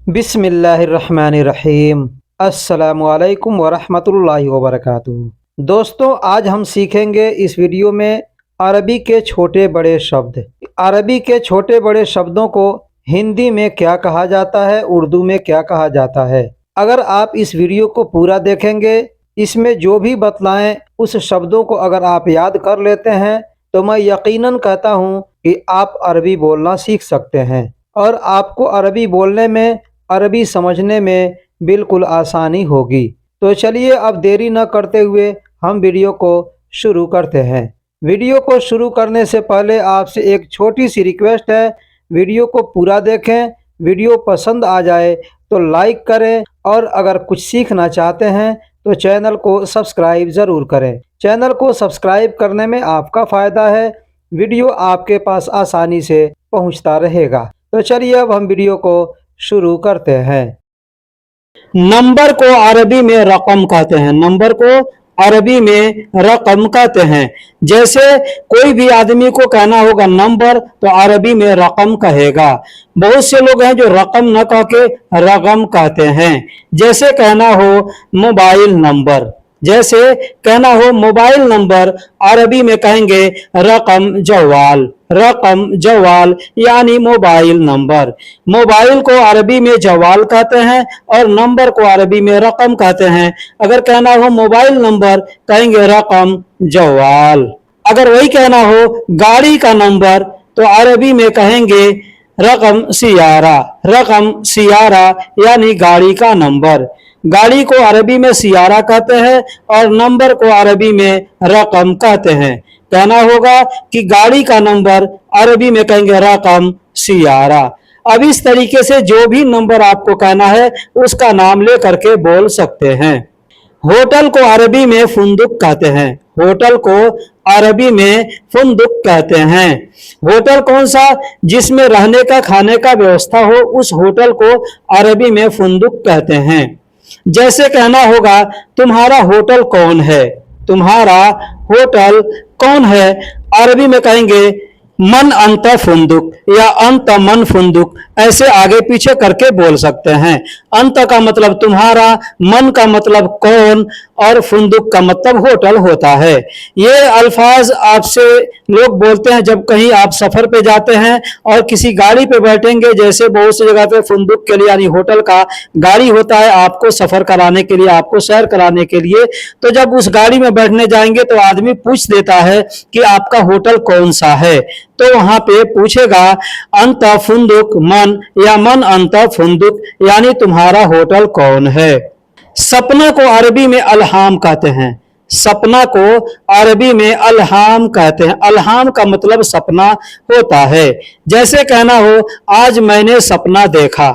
बिस्मिल्लाहिर्रहमानिर्रहीम। अस्सलामुअलैकुम वरहमतुल्लाहि वबरकातुहू। दोस्तों, आज हम सीखेंगे इस वीडियो में अरबी के छोटे बड़े शब्द। अरबी के छोटे बड़े शब्दों को हिंदी में क्या कहा जाता है, उर्दू में क्या कहा जाता है। अगर आप इस वीडियो को पूरा देखेंगे, इसमें जो भी बतलाएं उस शब्दों को अगर आप याद कर लेते हैं तो मैं यकीनन कहता हूं कि आप अरबी बोलना सीख सकते हैं और आपको अरबी बोलने में, अरबी समझने में बिल्कुल आसानी होगी। तो चलिए अब देरी न करते हुए हम वीडियो को शुरू करते हैं। वीडियो को शुरू करने से पहले आपसे एक छोटी सी रिक्वेस्ट है, वीडियो को पूरा देखें। वीडियो पसंद आ जाए तो लाइक करें और अगर कुछ सीखना चाहते हैं तो चैनल को सब्सक्राइब ज़रूर करें। चैनल को सब्सक्राइब करने में आपका फ़ायदा है, वीडियो आपके पास आसानी से पहुंचता रहेगा। तो चलिए अब हम वीडियो को शुरू करते हैं। नंबर को अरबी में रकम कहते हैं। नंबर को अरबी में रकम कहते हैं। जैसे कोई भी आदमी को कहना होगा नंबर, तो अरबी में रकम कहेगा। बहुत से लोग हैं जो रकम न कह के रकम कहते हैं। जैसे कहना हो मोबाइल नंबर, जैसे कहना हो मोबाइल नंबर, अरबी में कहेंगे रकम जवाल। रकम जवाल यानी मोबाइल नंबर। मोबाइल को अरबी में जवाल कहते हैं और नंबर को अरबी में रकम कहते हैं। अगर कहना हो मोबाइल नंबर, कहेंगे रकम जवाल। अगर वही कहना हो गाड़ी का नंबर, तो अरबी में कहेंगे रकम सियारा। रकम सियारा यानी गाड़ी का नंबर। गाड़ी को अरबी में सियारा कहते हैं और नंबर को अरबी में रकम कहते हैं। कहना होगा कि गाड़ी का नंबर, अरबी में कहेंगे रकम सियारा। अब इस तरीके से जो भी नंबर आपको कहना है उसका नाम ले करके बोल सकते हैं। होटल को अरबी में फुंदुक कहते हैं। होटल को अरबी में फुंदुक कहते हैं। होटल कौन सा? जिसमें रहने का, खाने का व्यवस्था हो, उस होटल को अरबी में फुंदुक कहते हैं। जैसे कहना होगा तुम्हारा होटल कौन है, तुम्हारा होटल कौन है, अरबी में कहेंगे मन अंत फुंदुक या अंत मन फुंदुक। ऐसे आगे पीछे करके बोल सकते हैं। अंत का मतलब तुम्हारा, मन का मतलब कौन और फुंदुक का मतलब होटल होता है। ये अल्फाज आपसे लोग बोलते हैं जब कहीं आप सफर पे जाते हैं और किसी गाड़ी पे बैठेंगे। जैसे बहुत सी जगह पे फुंदुक के लिए यानी होटल का गाड़ी होता है आपको सफर कराने के लिए, आपको सैर कराने के लिए। तो जब उस गाड़ी में बैठने जाएंगे तो आदमी पूछ देता है कि आपका होटल कौन सा है। तो वहां पे पूछेगा अंत फुंदुक मन या मन अंत फुंदुक यानी तुम्हारा होटल कौन है। सपना को अरबी में अलहाम कहते हैं। सपना को अरबी में अलहाम कहते हैं। अलहाम का मतलब सपना होता है। जैसे कहना हो आज मैंने सपना देखा,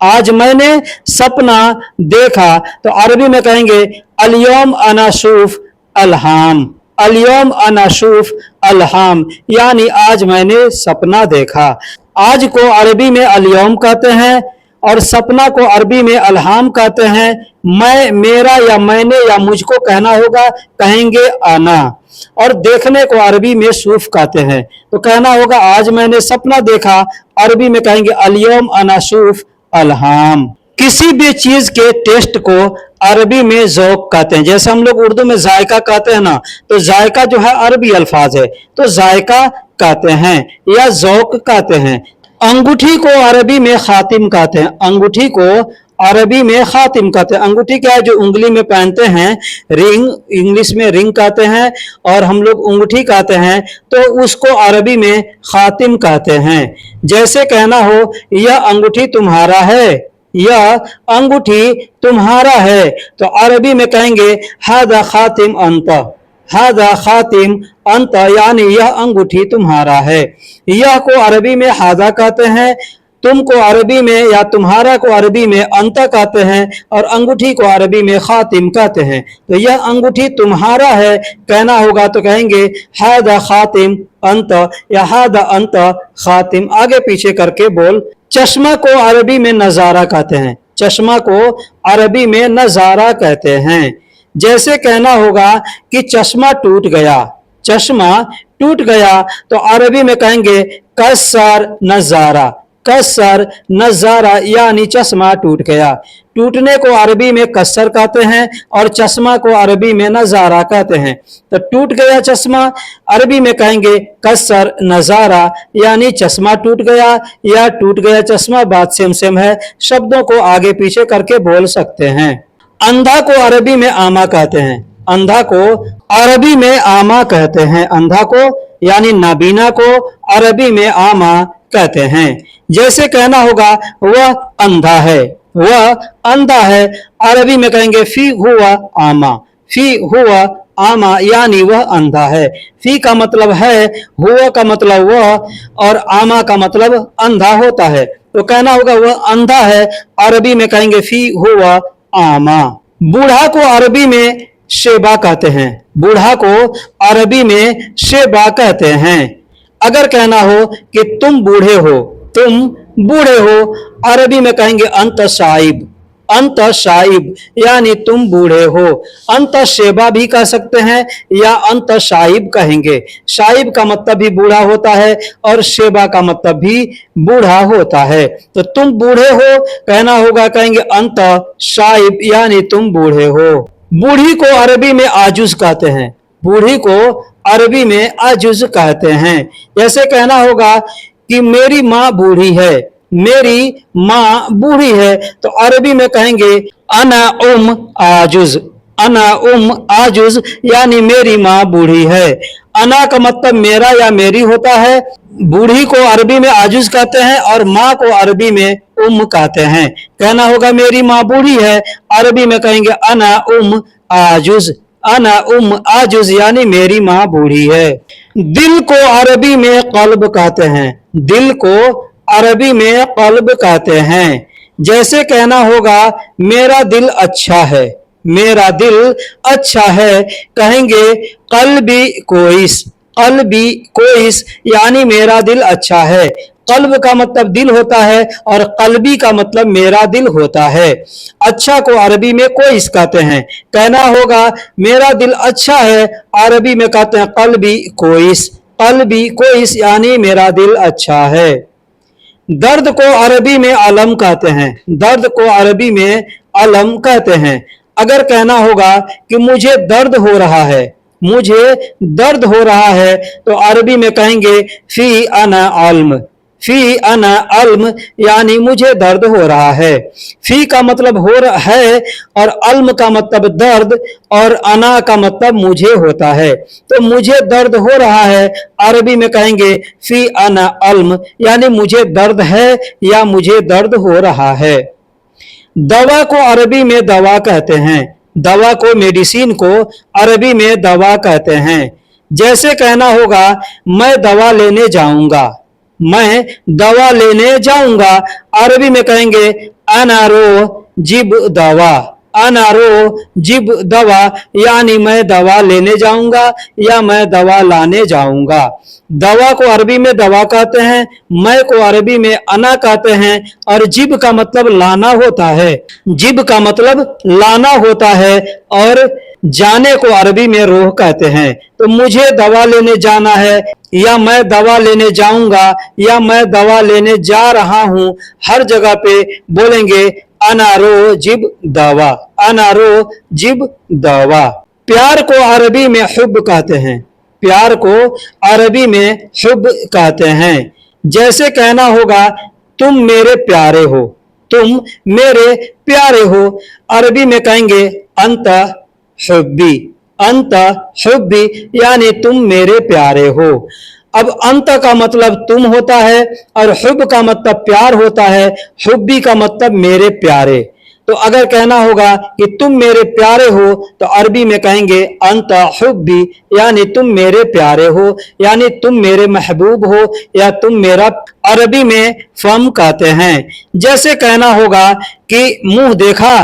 आज मैंने सपना देखा, तो अरबी में कहेंगे अल-यौम अना अशूफ अलहाम। अल-यौम अना अशूफ अलहाम यानी आज मैंने सपना देखा। आज को अरबी में अल-यौम कहते हैं और सपना को अरबी में अलहाम कहते हैं। मैं, मेरा या मैंने या मुझको कहना होगा, कहेंगे आना। और देखने को अरबी में शूफ कहते हैं। तो कहना होगा आज मैंने सपना देखा, अरबी में कहेंगे अल-यौम अना शूफ अलहाम। किसी भी चीज के टेस्ट को अरबी में ज़ौक़ कहते हैं। जैसे हम लोग उर्दू में जायका कहते हैं ना, तो जायका जो है अरबी अल्फाज है, तो जायका कहते हैं या ज़ौक़ कहते हैं। अंगूठी को अरबी में खातिम कहते हैं। अंगूठी को अरबी में खातिम कहते हैं। अंगूठी क्या है? जो उंगली में पहनते हैं, रिंग, इंग्लिश में रिंग कहते हैं और हम लोग अंगूठी कहते हैं, तो उसको अरबी में खातिम कहते हैं। जैसे कहना हो यह अंगूठी तुम्हारा है, यह अंगूठी तुम्हारा है, तो अरबी में कहेंगे हादा खातिम अंत। हादा खातिम अंत यानी यह अंगूठी तुम्हारा है। यह को अरबी में हादा कहते हैं, तुम को अरबी में या तुम्हारा को अरबी में अंत कहते हैं और अंगूठी को अरबी में खातिम कहते हैं। तो यह अंगूठी तुम्हारा है कहना होगा तो कहेंगे हादा खातिम अंत या हादा अंत खातिम। आगे पीछे करके बोल। चश्मा को अरबी में नजारा कहते हैं। चश्मा को अरबी में नजारा कहते हैं। जैसे कहना होगा कि चश्मा टूट गया, चश्मा टूट गया, तो अरबी में कहेंगे कसर नजारा। कसर नजारा यानी चश्मा टूट गया। टूटने को अरबी में कसर कहते हैं और चश्मा को अरबी में नजारा कहते हैं। तो टूट गया चश्मा अरबी में कहेंगे कसर नजारा यानी चश्मा टूट गया या टूट गया चश्मा, बात सेम है, शब्दों को आगे पीछे करके बोल सकते हैं। अंधा को अरबी में आमा कहते हैं। अंधा को अरबी में आमा कहते हैं। अंधा को यानी नाबीना को अरबी में आमा कहते हैं। जैसे कहना होगा वह अंधा है, वह अंधा है, अरबी में कहेंगे फी हुआ आमा। फी हुआ आमा यानी वह अंधा है। फी का मतलब है, हुआ का मतलब वह और आमा का मतलब अंधा होता है। तो कहना होगा वह अंधा है, अरबी में कहेंगे फी हुआ आमा। बूढ़ा को अरबी में शेबा कहते हैं। बूढ़ा को अरबी में शेबा कहते हैं। अगर कहना हो कि तुम बूढ़े हो, तुम बूढ़े हो, अरबी में कहेंगे अंत शाइब। अंत शाइब यानी तुम बूढ़े हो। अंत शेबा भी कह सकते हैं या अंत शाइब कहेंगे। शाइब का मतलब भी बूढ़ा होता है और शेबा का मतलब भी बूढ़ा होता है। तो तुम बूढ़े हो कहना होगा, कहेंगे अंत शाइब यानी तुम बूढ़े हो। बूढ़ी को अरबी में आजुज कहते हैं। बूढ़ी को अरबी में आजुज कहते हैं। जैसे कहना होगा कि मेरी माँ बूढ़ी है, मेरी माँ बूढ़ी है, तो अरबी में कहेंगे अना आजुज। अना आजुज यानी मेरी माँ बूढ़ी है। अना का मतलब मेरा या मेरी होता है। बूढ़ी को अरबी में आजुज कहते हैं और माँ को अरबी में कहते हैं। कहना होगा मेरी माँ बूढ़ी है, अरबी में कहेंगे अना आजुज। अना आजुज यानी मेरी माँ बूढ़ी है। दिल को अरबी में कल्ब कहते हैं। दिल को अरबी में कल्ब कहते हैं। जैसे कहना होगा मेरा दिल अच्छा है, मेरा दिल अच्छा है, कहेंगे कल्बी कोइस। कल्बी कोइस यानी मेरा दिल अच्छा है। कल्ब का मतलब दिल होता है और कल्बी का मतलब मेरा दिल होता है। अच्छा को अरबी में कोइस कहते हैं। कहना होगा मेरा दिल अच्छा है, अरबी में कहते हैं कल्बी कोइस। कल्बी कोइस यानी मेरा दिल अच्छा है। दर्द को अरबी में अलम कहते हैं। दर्द को अरबी में अलम कहते हैं। अगर कहना होगा कि मुझे दर्द हो रहा है, मुझे दर्द हो रहा है, तो अरबी में कहेंगे फी अना अल्म। फी अना अल्म यानी मुझे दर्द हो रहा है। फी का मतलब हो रहा है और अल्म का मतलब दर्द और अना का मतलब मुझे होता है। तो मुझे दर्द हो रहा है, अरबी में कहेंगे फी अना अल्म यानी मुझे दर्द है या मुझे दर्द हो रहा है। दवा को अरबी में दवा कहते हैं। दवा को मेडिसिन को अरबी में दवा कहते हैं। जैसे कहना होगा मैं दवा लेने जाऊंगा, मैं दवा लेने जाऊंगा, अरबी में कहेंगे अनारो जिब दवा। अनारो जिब दवा यानी मैं दवा लेने जाऊंगा या मैं दवा लाने जाऊंगा। दवा को अरबी में दवा कहते हैं, मैं को अरबी में अना कहते हैं और जिब का मतलब लाना होता है। जिब का मतलब लाना होता है और जाने को अरबी में रोह कहते हैं। तो मुझे दवा लेने जाना है या मैं दवा लेने जाऊंगा या मैं दवा लेने जा रहा हूं, हर जगह पे बोलेंगे अनारो जिब दवा। अनारो जिब दवा। प्यार को अरबी में हुब कहते हैं। प्यार को अरबी में हुब कहते हैं। जैसे कहना होगा तुम मेरे प्यारे हो, तुम मेरे प्यारे हो, अरबी में कहेंगे अंत हुब्बी। अंत हुब्बी यानी तुम मेरे प्यारे हो। अब अंत का मतलब तुम होता है और हुब का मतलब प्यार होता है। हुब्बी का मतलब मेरे प्यारे। तो अगर कहना होगा कि तुम मेरे प्यारे हो, तो अरबी में कहेंगे अंत हुब्बी यानी तुम मेरे प्यारे हो, यानी तुम मेरे महबूब हो या तुम मेरा, अरबी में फम कहते हैं। जैसे कहना होगा कि मुंह देखा,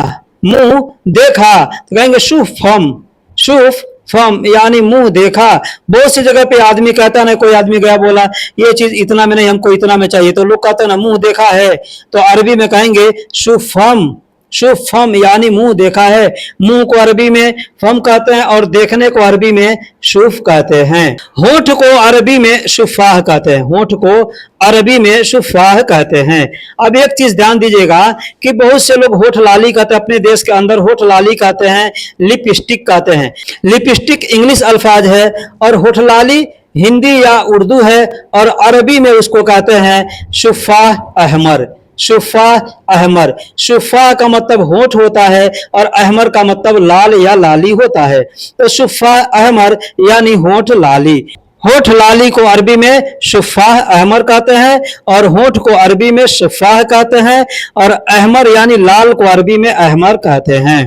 मुंह देखा, तो कहेंगे शुफ फम। शुफ फम यानी मुंह देखा। बहुत सी जगह पे आदमी कहता है ना, कोई आदमी गया बोला ये चीज इतना में नहीं, हमको इतना में चाहिए, तो लोग कहते हैं ना मुंह देखा है, तो अरबी में कहेंगे शुफम। शुफ फम यानी मुंह देखा है, मुंह को अरबी में फम कहते हैं और देखने को अरबी में शुफ कहते हैं। होठ को अरबी में शुफाह कहते हैं, होठ को अरबी में शुफाह कहते हैं। अब एक चीज ध्यान दीजिएगा कि बहुत से लोग होठ लाली कहते हैं, अपने देश के अंदर होठ लाली कहते हैं, लिपस्टिक कहते हैं। लिपस्टिक इंग्लिश अल्फाज है और होठ लाली हिंदी या उर्दू है और अरबी में उसको कहते हैं शुफाह अहमर। शुफाह अहमर, शुफाह का मतलब होठ होता है और अहमर का मतलब लाल या लाली होता है। तो शुफाह अहमर यानी होठ लाली। होठ लाली को अरबी में शुफाह अहमर कहते हैं और होठ को अरबी में शुफाह कहते हैं और अहमर यानी लाल को अरबी में अहमर कहते हैं।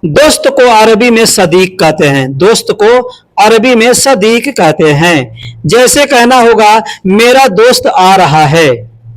दोस्त को अरबी में सदीक कहते हैं, दोस्त को अरबी में सदीक कहते हैं। जैसे कहना होगा मेरा दोस्त आ रहा है,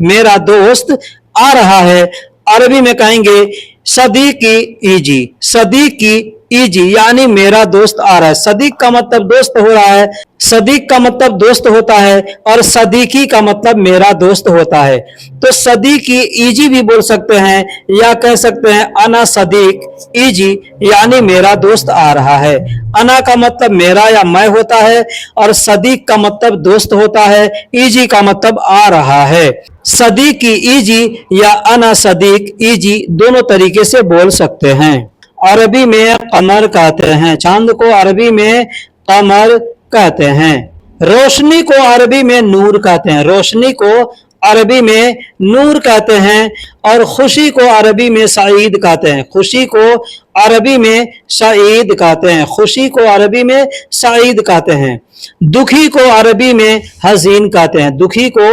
मेरा दोस्त आ रहा है, अरबी में कहेंगे सदीकी इजी, सदीकी इजी यानी मेरा दोस्त आ रहा है। सदीक का मतलब दोस्त हो रहा है, सदीक का मतलब दोस्त होता है और सदीकी का मतलब मेरा दोस्त होता है। तो सदीकी इजी भी बोल सकते हैं या कह सकते हैं अना सदीक इजी यानी मेरा दोस्त आ रहा है। अना का मतलब मेरा या मैं होता है और सदीक का मतलब दोस्त होता है, इजी का मतलब आ रहा है। सदीकी इजी या अना सदीक इजी दोनों तरीके से बोल सकते हैं। अरबी में कमर कहते हैं, चांद को अरबी में कमर कहते हैं। रोशनी को अरबी में नूर कहते हैं, रोशनी को अरबी में नूर कहते हैं और खुशी को अरबी में सईद कहते हैं, खुशी को अरबी में सईद कहते हैं, खुशी को अरबी में सईद कहते हैं। दुखी को अरबी में हजीन कहते हैं, दुखी को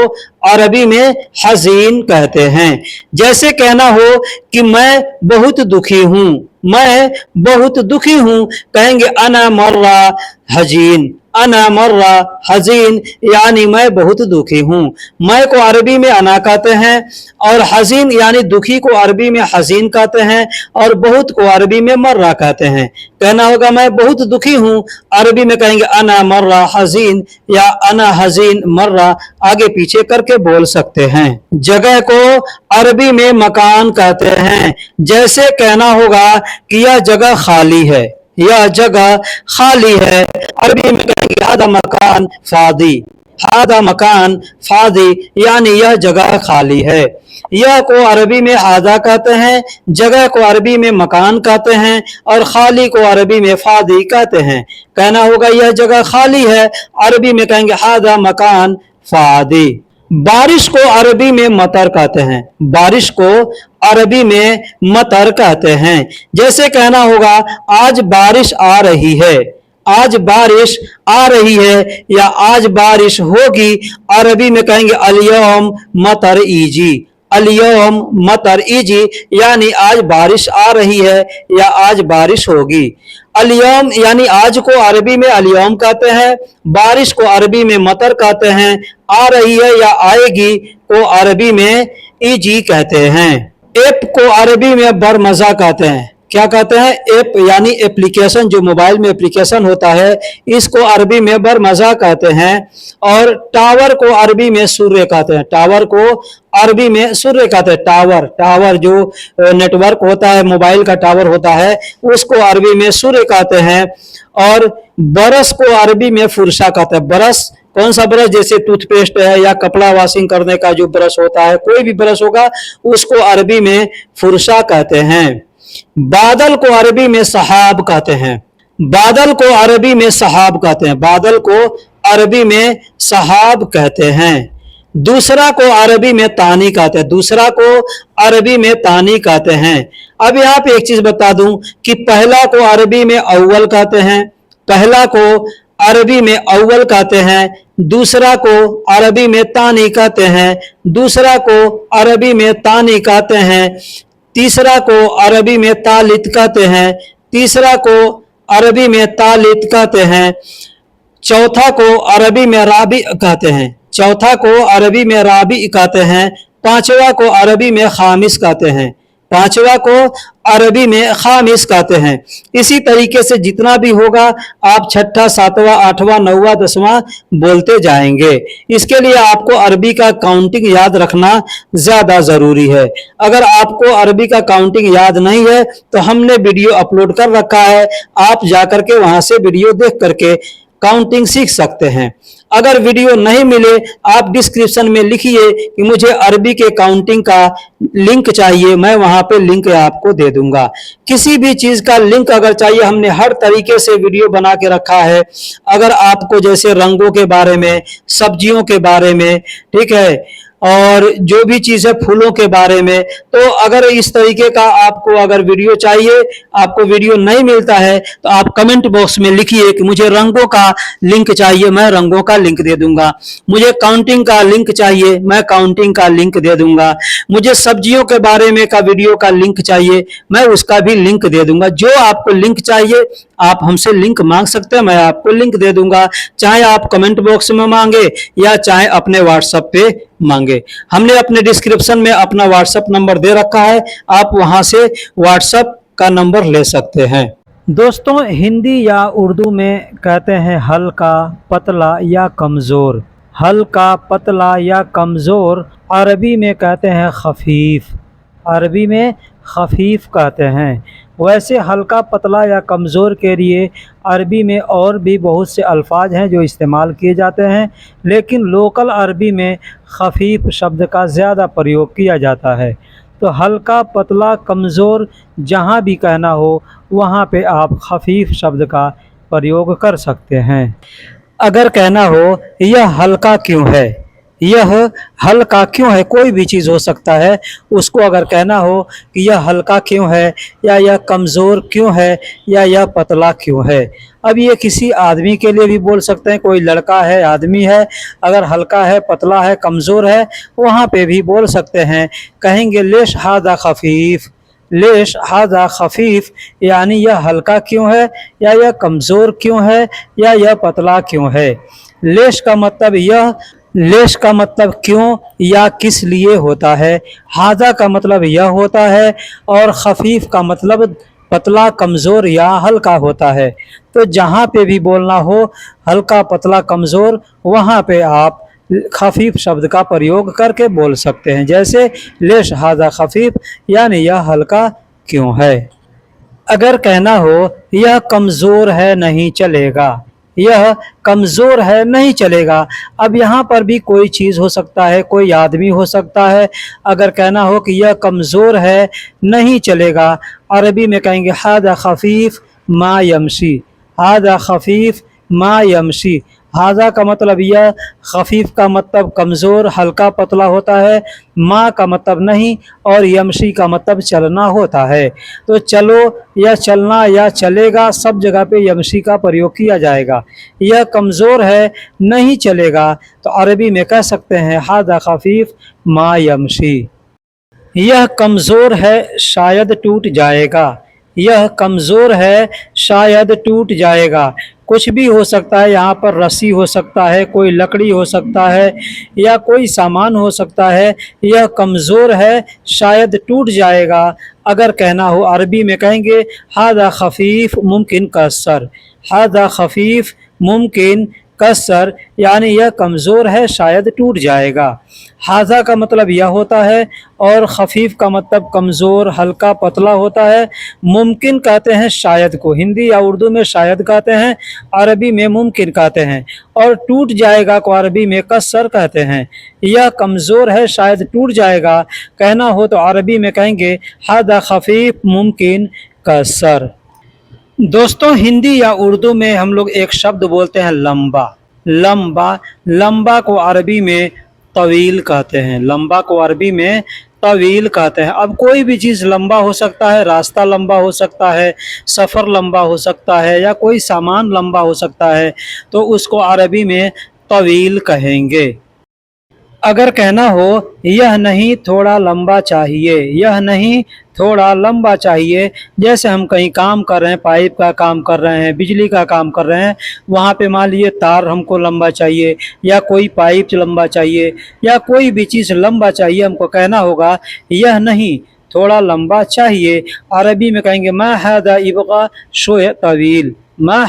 अरबी में हजीन कहते हैं। जैसे कहना हो कि मैं बहुत दुखी हूं, मैं बहुत दुखी हूं, कहेंगे अना मर्रा हजीन, अना मर्रा हजीन यानी मैं बहुत दुखी हूं। मैं को अरबी में अना कहते हैं और हजीन यानी दुखी को अरबी में हजीन कहते हैं और बहुत को अरबी में मर्रा कहते हैं। कहना होगा मैं बहुत दुखी हूं, अरबी में कहेंगे अना मर्रा हजीन या अना हजीन मर्रा, आगे पीछे करके बोल सकते हैं। जगह को अरबी में मकान कहते हैं। जैसे कहना होगा कि यह जगह खाली है, यह जगह खाली है, अरबी में कहेंगे हादा मकान फादी, हादा मकान फादी यानी यह जगह खाली है। यह को अरबी में हादा कहते हैं, जगह को अरबी में मकान कहते हैं और खाली को अरबी में फादी कहते हैं। कहना होगा यह जगह खाली है, अरबी में कहेंगे हादा मकान फादी। बारिश को अरबी में मतर कहते हैं, बारिश को अरबी में मतर कहते हैं। जैसे कहना होगा आज बारिश आ रही है, आज बारिश आ रही है या आज बारिश होगी, अरबी में कहेंगे अलियम मतर इजी, अलियम मतर इजी यानी आज बारिश आ रही है या आज बारिश होगी। अलियम यानी आज को अरबी में अलियम कहते हैं, बारिश को अरबी में मतर कहते हैं, आ रही है या आएगी को अरबी में इजी कहते हैं। ऐप को अरबी में बरमजा कहते हैं। क्या कहते हैं? ऐप यानी एप्लीकेशन, जो मोबाइल में एप्लीकेशन होता है, इसको अरबी में बरमजा कहते हैं। और टावर को अरबी में सूर्य कहते हैं, टावर को अरबी में सूर्य कहते हैं। टावर, टावर जो नेटवर्क होता है, मोबाइल का टावर होता है, उसको अरबी में सूर्य कहते हैं। और बरस को अरबी में फुरसा कहते हैं। बरस कौन सा ब्रश? जैसे टूथपेस्ट है या कपड़ा वॉशिंग करने का जो ब्रश होता है, कोई भी ब्रश होगा, उसको अरबी में फुरसा कहते हैं। बादल को अरबी में सहाब कहते हैं, बादल को अरबी में सहाब कहते हैं, बादल को अरबी में सहाब कहते हैं। दूसरा को अरबी में तानी कहते हैं, दूसरा को अरबी में तानी कहते हैं। अब यहाँ पे एक चीज बता दूं कि पहला को अरबी में अव्वल कहते हैं, पहला को अरबी में अव्वल कहते हैं, दूसरा को अरबी में तानी कहते हैं, दूसरा को अरबी में तानी कहते हैं, तीसरा को अरबी में तालित कहते हैं, तीसरा को अरबी में तालित कहते हैं, चौथा को अरबी में राबी कहते हैं, चौथा को अरबी में राबी कहते हैं, पांचवा को अरबी में खामिस कहते हैं। पांचवा को अरबी में खामिस कहते हैं। इसी तरीके से जितना भी होगा आप छठा, सातवां, आठवां, नौवां, दसवां बोलते जाएंगे। इसके लिए आपको अरबी का काउंटिंग याद रखना ज्यादा जरूरी है। अगर आपको अरबी का काउंटिंग याद नहीं है तो हमने वीडियो अपलोड कर रखा है, आप जाकर के वहां से वीडियो देख करके काउंटिंग सीख सकते हैं। अगर वीडियो नहीं मिले, आप डिस्क्रिप्शन में लिखिए कि मुझे अरबी के काउंटिंग का लिंक चाहिए, मैं वहां पे लिंक आपको दे दूंगा। किसी भी चीज का लिंक अगर चाहिए, हमने हर तरीके से वीडियो बना के रखा है। अगर आपको जैसे रंगों के बारे में, सब्जियों के बारे में, ठीक है, और जो भी चीज है फूलों के बारे में, तो अगर इस तरीके का आपको अगर वीडियो चाहिए, आपको वीडियो नहीं मिलता है तो आप कमेंट बॉक्स में लिखिए कि मुझे रंगों का लिंक चाहिए, मैं रंगों का लिंक दे दूंगा। मुझे काउंटिंग का लिंक चाहिए, मैं काउंटिंग का लिंक दे दूंगा। मुझे सब्जियों के बारे में का वीडियो का लिंक चाहिए, मैं उसका भी लिंक दे दूंगा। जो आपको लिंक चाहिए आप हमसे लिंक मांग सकते हैं, मैं आपको लिंक दे दूंगा। चाहे आप कमेंट बॉक्स में मांगे या चाहे अपने व्हाट्सएप पे मांगे। हमने अपने डिस्क्रिप्शन में अपना व्हाट्सएप नंबर दे रखा है, आप वहां से व्हाट्सएप का नंबर ले सकते हैं। दोस्तों, हिंदी या उर्दू में कहते हैं हल्का, पतला या कमज़ोर। हल्का, पतला या कमज़ोर अरबी में कहते हैं खफीफ। अरबी में खफीफ कहते हैं। वैसे हल्का, पतला या कमज़ोर के लिए अरबी में और भी बहुत से अल्फाज हैं जो इस्तेमाल किए जाते हैं, लेकिन लोकल अरबी में खफीफ शब्द का ज़्यादा प्रयोग किया जाता है। तो हल्का, पतला, कमज़ोर जहाँ भी कहना हो वहाँ पे आप खफीफ शब्द का प्रयोग कर सकते हैं। अगर कहना हो यह हल्का क्यों है, यह हल्का क्यों है, कोई भी चीज़ हो सकता है, उसको अगर कहना हो कि यह हल्का क्यों है, या यह कमज़ोर क्यों है, या यह पतला क्यों है। अब ये किसी आदमी के लिए भी बोल सकते हैं, कोई लड़का है, आदमी है, अगर हल्का है, पतला है, कमज़ोर है, वहाँ पे भी बोल सकते हैं। कहेंगे लेश हादा खफीफ, लेश हादा खफीफ, यानी यह हल्का क्यों है, या यह कमज़ोर क्यों है, या यह पतला क्यों है। लेश का मतलब यह, लेश का मतलब क्यों या किस लिए होता है। हादा का मतलब यह होता है, और खफीफ का मतलब पतला, कमज़ोर या हल्का होता है। तो जहाँ पे भी बोलना हो हल्का, पतला, कमज़ोर, वहाँ पे आप खफीफ शब्द का प्रयोग करके बोल सकते हैं। जैसे लेश हादा खफीफ, यानी यह हल्का क्यों है। अगर कहना हो यह कमज़ोर है, नहीं चलेगा, यह कमज़ोर है, नहीं चलेगा। अब यहाँ पर भी कोई चीज़ हो सकता है, कोई आदमी हो सकता है। अगर कहना हो कि यह कमज़ोर है, नहीं चलेगा, अरबी में कहेंगे हादा खफीफ मा यमशी, हादा खफीफ मा यमशी। हादा का मतलब यह, खफीफ का मतलब कमज़ोर, हल्का, पतला होता है, माँ का मतलब नहीं, और यमशी का मतलब चलना होता है। तो चलो या चलना या चलेगा, सब जगह पे यमशी का प्रयोग किया जाएगा। यह कमज़ोर है, नहीं चलेगा, तो अरबी में कह सकते हैं हादा खफीफ मा यमशी। यह कमज़ोर है, शायद टूट जाएगा, यह कमज़ोर है, शायद टूट जाएगा। कुछ भी हो सकता है, यहाँ पर रस्सी हो सकता है, कोई लकड़ी हो सकता है, या कोई सामान हो सकता है। यह कमज़ोर है, शायद टूट जाएगा। अगर कहना हो अरबी में कहेंगे हादा खफीफ मुमकिन कसर, हादा खफीफ मुमकिन कसर, यानी यह कमज़ोर है, शायद टूट जाएगा। हादा का मतलब यह होता है, और खफीफ का मतलब कमज़ोर, हल्का, पतला होता है। मुमकिन कहते हैं शायद को, हिंदी या उर्दू में शायद कहते हैं, अरबी में मुमकिन कहते हैं। और टूट जाएगा को अरबी में कसर कहते हैं। यह कमज़ोर है, शायद टूट जाएगा, कहना हो तो अरबी में कहेंगे हादा खफीफ मुमकिन कसर। दोस्तों, हिंदी या उर्दू में हम लोग एक शब्द बोलते हैं लंबा। लंबा, लंबा को अरबी में तवील कहते हैं, लंबा को अरबी में तवील कहते हैं। अब कोई भी चीज़ लंबा हो सकता है, रास्ता लंबा हो सकता है, सफ़र लंबा हो सकता है, या कोई सामान लंबा हो सकता है, तो उसको अरबी में तवील कहेंगे। अगर कहना हो यह नहीं थोड़ा लंबा चाहिए, यह नहीं थोड़ा लंबा चाहिए, जैसे हम कहीं काम कर रहे हैं, पाइप का काम कर रहे हैं, बिजली का काम कर रहे हैं, वहाँ पे मान लीजिए तार हमको लंबा चाहिए, या कोई पाइप लंबा चाहिए, या कोई भी चीज़ लंबा चाहिए, हमको कहना होगा यह नहीं थोड़ा लंबा चाहिए। अरबी में कहेंगे मा हादा इबगा शोय तवील। मा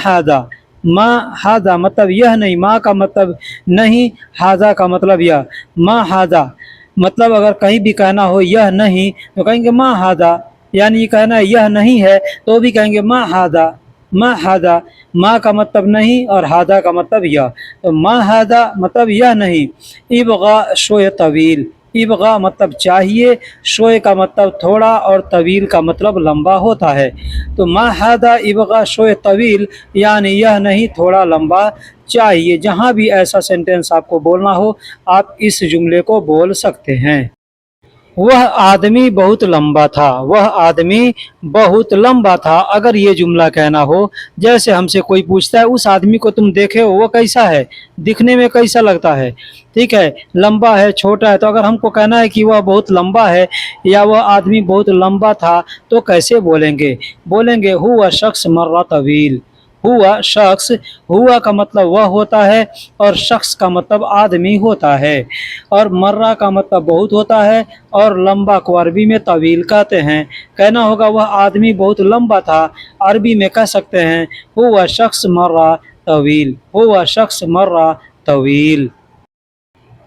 हादा मतलब यह नहीं, मा का मतलब नहीं, हादा का मतलब यह। मा हादा मतलब अगर कहीं भी कहना हो यह नहीं तो कहेंगे मा हादा, यानी कहना यह नहीं है तो भी कहेंगे मा हादा। मा हादा, मा का मतलब नहीं और हादा का मतलब यह, तो मा हादा मतलब यह नहीं। इबगा शोय तवील, इबगा मतलब चाहिए, शोय का मतलब थोड़ा और तवील का मतलब लंबा होता है। तो मा हादा इबगा शोय तवील यानी यह नहीं थोड़ा लंबा चाहिए। जहाँ भी ऐसा सेंटेंस आपको बोलना हो आप इस जुमले को बोल सकते हैं। वह आदमी बहुत लंबा था, वह आदमी बहुत लंबा था। अगर ये जुमला कहना हो, जैसे हमसे कोई पूछता है उस आदमी को तुम देखे हो वो कैसा है, दिखने में कैसा लगता है, ठीक है, लंबा है छोटा है, तो अगर हमको कहना है कि वह बहुत लंबा है या वह आदमी बहुत लंबा था तो कैसे बोलेंगे? बोलेंगे हुआ शख्स मर्रा तवील। हुआ शख्स, हुआ का मतलब वह होता है और शख्स का मतलब आदमी होता है, और मर्रा का मतलब बहुत होता है, और लंबा को अरबी में तवील कहते हैं। कहना होगा वह आदमी बहुत लंबा था, अरबी में कह सकते हैं हुआ शख्स मर्रा तवील, हुआ शख्स मर्रा तवील।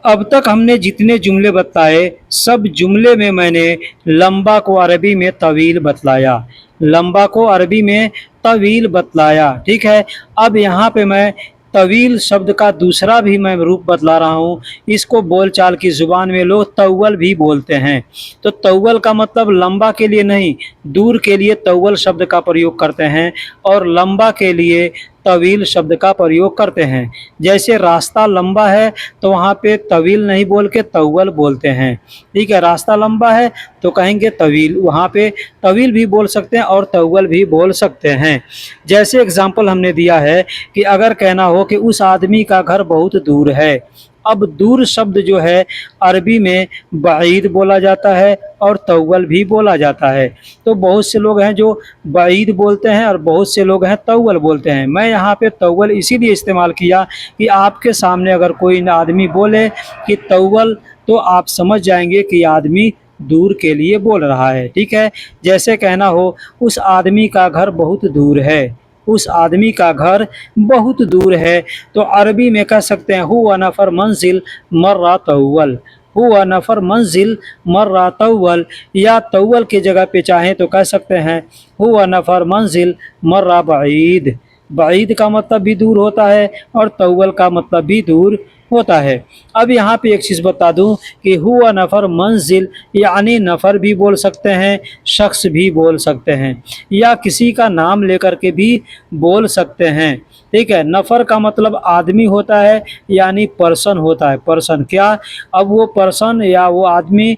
अब तक हमने जितने जुमले बताए सब जुमले में मैंने लंबा को अरबी में तवील बतलाया, लंबा को अरबी में तवील बतलाया, ठीक है। अब यहाँ पे मैं तवील शब्द का दूसरा भी मैं रूप बतला रहा हूँ। इसको बोलचाल की ज़ुबान में लोग तव्वल भी बोलते हैं। तो तव्वल का मतलब लंबा के लिए नहीं, दूर के लिए तव्वल शब्द का प्रयोग करते हैं, और लंबा के लिए तवील शब्द का प्रयोग करते हैं। जैसे रास्ता लंबा है तो वहाँ पे तवील नहीं बोल के तव्वल बोलते हैं, ठीक है। रास्ता लंबा है तो कहेंगे तवील, वहाँ पे तवील भी बोल सकते हैं और तव्वल भी बोल सकते हैं। जैसे एग्जाम्पल हमने दिया है कि अगर कहना हो कि उस आदमी का घर बहुत दूर है। अब दूर शब्द जो है अरबी में बाईद बोला जाता है और तव्वल भी बोला जाता है। तो बहुत से लोग हैं जो बाईद बोलते हैं और बहुत से लोग हैं तव्वल बोलते हैं। मैं यहाँ पे तव्वल इसीलिए इस्तेमाल किया कि आपके सामने अगर कोई आदमी बोले कि तव्वल तो आप समझ जाएंगे कि आदमी दूर के लिए बोल रहा है, ठीक है। जैसे कहना हो उस आदमी का घर बहुत दूर है, उस आदमी का घर बहुत दूर है, तो अरबी में कह सकते हैं हुआ नफर मंजिल मर्रा तव्वल, हुआ नफर मंजिल मर्रा तव्वल, या तव्वल की जगह पे चाहें तो कह सकते हैं हुआ नफर मंजिल मर्रा बाईद। बाईद का मतलब भी दूर होता है और तव्वल का मतलब भी दूर होता है। अब यहाँ पे एक चीज़ बता दूं कि हुआ नफ़र मंजिल यानी नफ़र भी बोल सकते हैं, शख्स भी बोल सकते हैं, या किसी का नाम लेकर के भी बोल सकते हैं, ठीक है। नफ़र का मतलब आदमी होता है यानी पर्सन होता है, पर्सन क्या, अब वो पर्सन या वो आदमी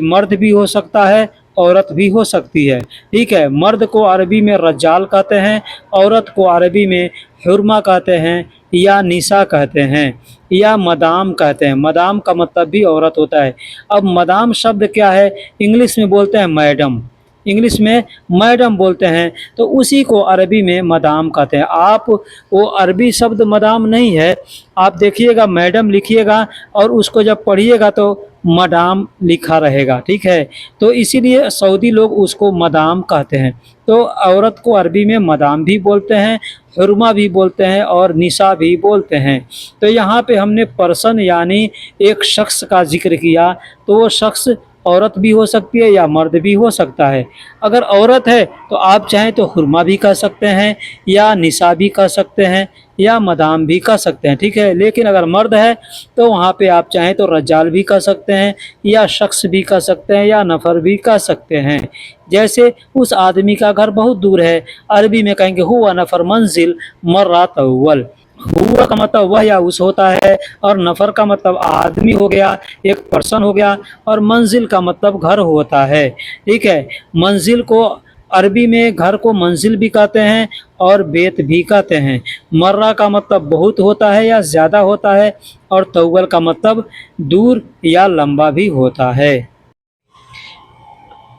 मर्द भी हो सकता है, औरत भी हो सकती है, ठीक है। मर्द को अरबी में रज्जाल कहते हैं, औरत को अरबी में हुरमा कहते हैं या निसा कहते हैं या मदाम कहते हैं। मदाम का मतलब भी औरत होता है। अब मदाम शब्द क्या है, इंग्लिश में बोलते हैं मैडम, इंग्लिश में मैडम बोलते हैं, तो उसी को अरबी में मदाम कहते हैं। आप वो अरबी शब्द मदाम नहीं है, आप देखिएगा मैडम लिखिएगा और उसको जब पढ़िएगा तो मदाम लिखा रहेगा, ठीक है। तो इसीलिए सऊदी लोग उसको मदाम कहते हैं। तो औरत को अरबी में मदाम भी बोलते हैं, हुरमा भी बोलते हैं और निसा भी बोलते हैं। तो यहाँ पे हमने पर्सन यानी एक शख्स का जिक्र किया, तो वो शख्स औरत भी हो सकती है या मर्द भी हो सकता है। अगर औरत है तो आप चाहें तो हुरमा भी कह सकते हैं या निसा भी कह सकते हैं या मदाम भी कह सकते हैं, ठीक है। लेकिन अगर मर्द है तो वहाँ पे आप चाहें तो रज्जाल भी कह सकते हैं या शख्स भी कह सकते हैं या नफ़र भी कह सकते हैं। जैसे उस आदमी का घर बहुत दूर है, अरबी में कहेंगे हुआ नफ़र मंजिल मर्रा तव्वल। हुआ का मतलब वह या उस होता है, और नफ़र का मतलब आदमी हो गया, एक पर्सन हो गया, और मंजिल का मतलब घर होता है, ठीक है। मंजिल को अरबी में घर को मंजिल भी कहते हैं और बेत भी कहते हैं। मर्रा का मतलब बहुत होता है या ज़्यादा होता है, और तव्वल का मतलब दूर या लंबा भी होता है।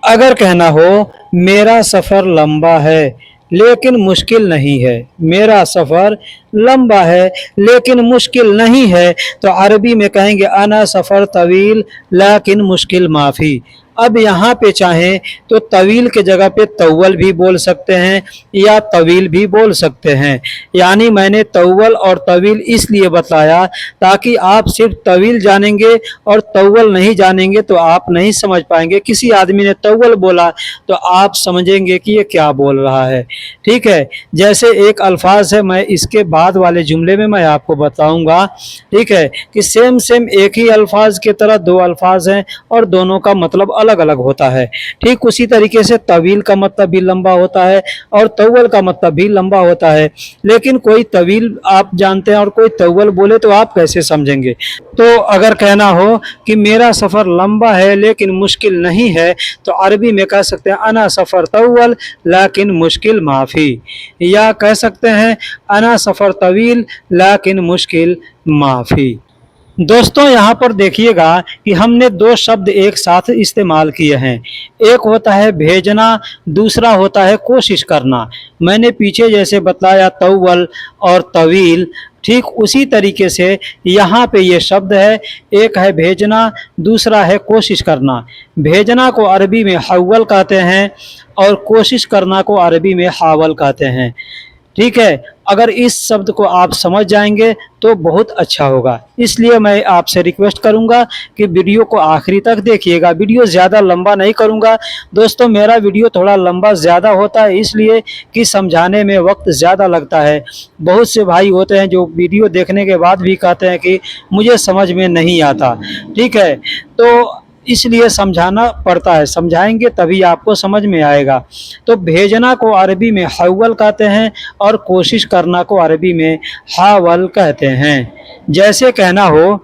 अगर कहना हो मेरा सफ़र लंबा है लेकिन मुश्किल नहीं है, मेरा सफ़र लंबा है लेकिन मुश्किल नहीं है, तो अरबी में कहेंगे अना सफ़र तवील लेकिन मुश्किल माफ़ी। अब यहाँ पे चाहें तो तवील के जगह पे तव्वल भी बोल सकते हैं या तवील भी बोल सकते हैं। यानी मैंने तव्वल और तवील इसलिए बताया ताकि आप सिर्फ तवील जानेंगे और तव्वल नहीं जानेंगे तो आप नहीं समझ पाएंगे। किसी आदमी ने तव्वल बोला तो आप समझेंगे कि ये क्या बोल रहा है। ठीक है, जैसे एक अल्फाज है, मैं इसके बाद वाले जुमले में मैं आपको बताऊंगा। ठीक है, कि सेम एक ही अल्फाज की तरह दो अल्फाज हैं और दोनों का मतलब अलग अलग होता है। ठीक उसी तरीके से तवील का मतलब भी लंबा होता है और तव्वल का मतलब भी लंबा होता है। लेकिन कोई तवील आप जानते हैं और कोई तव्वल बोले तो आप कैसे समझेंगे। तो अगर कहना हो कि मेरा सफ़र लंबा है लेकिन मुश्किल नहीं है तो अरबी में कह सकते हैं अना सफ़र तव्वल लेकिन मुश्किल माफ़ी, या कह सकते हैं अना सफ़र तवील लेकिन मुश्किल माफ़ी। दोस्तों यहाँ पर देखिएगा कि हमने दो शब्द एक साथ इस्तेमाल किए हैं। एक होता है भेजना, दूसरा होता है कोशिश करना। मैंने पीछे जैसे बताया तव्वल और तवील, ठीक उसी तरीके से यहाँ पे ये शब्द है, एक है भेजना, दूसरा है कोशिश करना। भेजना को अरबी में हव्वल कहते हैं और कोशिश करना को अरबी में हावल कहते हैं। ठीक है, अगर इस शब्द को आप समझ जाएंगे तो बहुत अच्छा होगा। इसलिए मैं आपसे रिक्वेस्ट करूंगा कि वीडियो को आखिरी तक देखिएगा। वीडियो ज़्यादा लंबा नहीं करूंगा दोस्तों, मेरा वीडियो थोड़ा लंबा ज़्यादा होता है इसलिए कि समझाने में वक्त ज़्यादा लगता है। बहुत से भाई होते हैं जो वीडियो देखने के बाद भी कहते हैं कि मुझे समझ में नहीं आता। ठीक है, तो इसलिए समझाना पड़ता है, समझाएंगे तभी आपको समझ में आएगा। तो भेजना को अरबी में हव्वल कहते हैं और कोशिश करना को अरबी में हावल कहते हैं। जैसे कहना हो,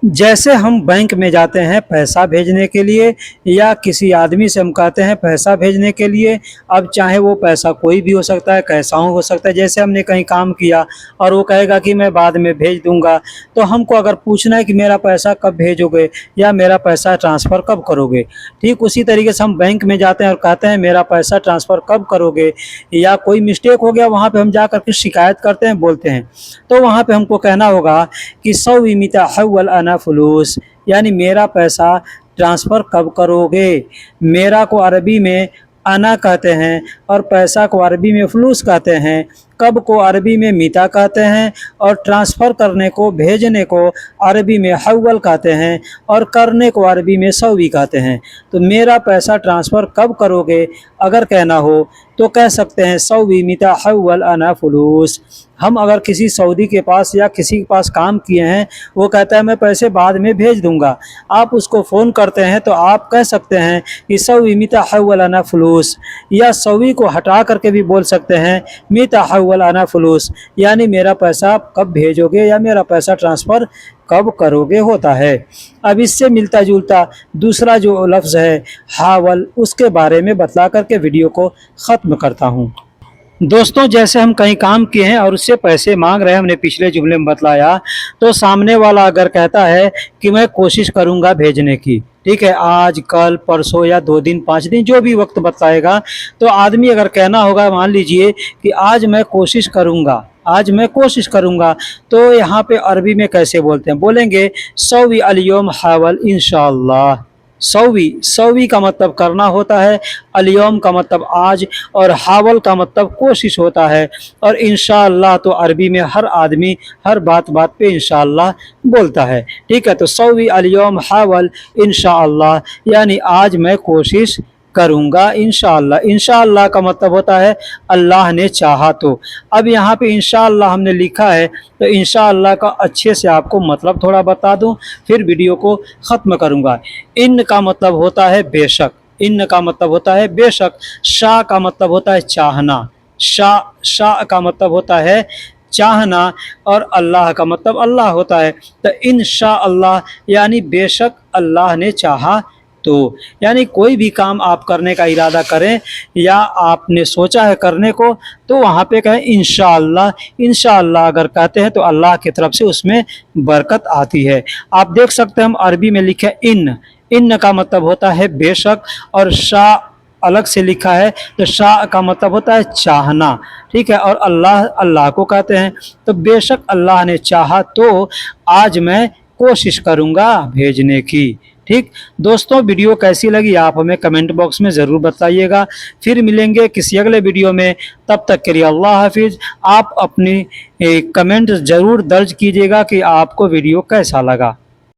जैसे हम बैंक में जाते हैं पैसा भेजने के लिए या किसी आदमी से हम कहते हैं पैसा भेजने के लिए, अब चाहे वो पैसा कोई भी हो सकता है, कैसा हो सकता है। जैसे हमने कहीं काम किया और वो कहेगा कि मैं बाद में भेज दूंगा, तो हमको अगर पूछना है कि मेरा पैसा कब भेजोगे या मेरा पैसा ट्रांसफ़र कब करोगे। ठीक उसी तरीके से हम बैंक में जाते हैं और कहते हैं मेरा पैसा ट्रांसफ़र कब करोगे, या कोई मिस्टेक हो गया वहाँ पे हम जा कर के शिकायत करते हैं, बोलते हैं, तो वहाँ पे हमको कहना होगा कि सौवी मिता हव्वल अना फुलूस, यानी मेरा पैसा ट्रांसफ़र कब करोगे। मेरा को अरबी में अना कहते हैं और पैसा को अरबी में फलूस कहते हैं। कब को अरबी में मीता कहते हैं और ट्रांसफ़र करने को, भेजने को अरबी में हव्वल कहते हैं और करने को अरबी में सौवी कहते हैं। तो मेरा पैसा ट्रांसफ़र कब करोगे अगर कहना हो तो कह सकते हैं सौवी मीता हव्वल अना फलूस। हम अगर किसी सऊदी के पास या किसी के पास काम किए हैं, वो कहता है मैं पैसे बाद में भेज दूंगा, आप उसको फ़ोन करते हैं तो आप कह सकते हैं कि सौवी मीता हव्वल अना फलूस, या सौवी को हटा करके भी बोल सकते हैं मीता हव्वल अना फलूस, यानी मेरा पैसा कब भेजोगे या मेरा पैसा ट्रांसफ़र कब करोगे होता है। अब इससे मिलता जुलता दूसरा जो लफ्ज़ है हावल, उसके बारे में बतला करके वीडियो को ख़त्म करता हूँ। दोस्तों जैसे हम कहीं काम किए हैं और उससे पैसे मांग रहे हैं, हमने पिछले जुमले में बतलाया, तो सामने वाला अगर कहता है कि मैं कोशिश करूंगा भेजने की, ठीक है, आज कल परसों या 2 दिन 5 दिन जो भी वक्त बताएगा, तो आदमी अगर कहना होगा, मान लीजिए कि आज मैं कोशिश करूंगा, आज मैं कोशिश करूंगा, तो यहाँ पे अरबी में कैसे बोलते हैं, बोलेंगे सौवी अल-यौम हावल इंशाअल्लाह। सौवी का मतलब करना होता है, अल-यौम का मतलब आज, और हावल का मतलब कोशिश होता है, और इंशाअल्लाह तो अरबी में हर आदमी हर बात पे इंशाअल्लाह बोलता है। ठीक है, तो सौवी अल-यौम हावल इंशाअल्लाह, यानी आज मैं कोशिश करूँगा इंशाअल्लाह। इंशाअल्लाह का मतलब होता है अल्लाह ने चाहा तो। अब यहाँ पे इंशाअल्लाह हमने लिखा है, तो इंशाअल्लाह का अच्छे से आपको मतलब थोड़ा बता दूँ, फिर वीडियो को ख़त्म करूँगा। इन का मतलब होता है बेशक, इन का मतलब होता है बेशक। शाह का मतलब होता है चाहना, शाह का मतलब होता है चाहना, और अल्लाह का मतलब अल्लाह होता है। तो इंशाअल्लाह यानी बेशक अल्लाह ने चाहा तो, यानी कोई भी काम आप करने का इरादा करें या आपने सोचा है करने को, तो वहाँ पे कहें इंशाअल्लाह। इंशाअल्लाह अगर कहते हैं तो अल्लाह की तरफ से उसमें बरकत आती है। आप देख सकते हैं हम अरबी में लिखे इन का मतलब होता है बेशक, और शाह अलग से लिखा है, तो शाह का मतलब होता है चाहना। ठीक है, और अल्लाह को कहते हैं। तो बेशक अल्लाह ने चाहा तो आज मैं कोशिश करूँगा भेजने की। ٹھیک دوستوں، ویڈیو کیسی لگی آپ ہمیں کمنٹ باکس میں ضرور بتائیے گا. پھر ملیں گے کسی اگلے ویڈیو میں، تب تک کے لیے اللہ حافظ. آپ اپنی کمنٹ ضرور درج کیجیے گا کہ آپ کو ویڈیو کیسا لگا.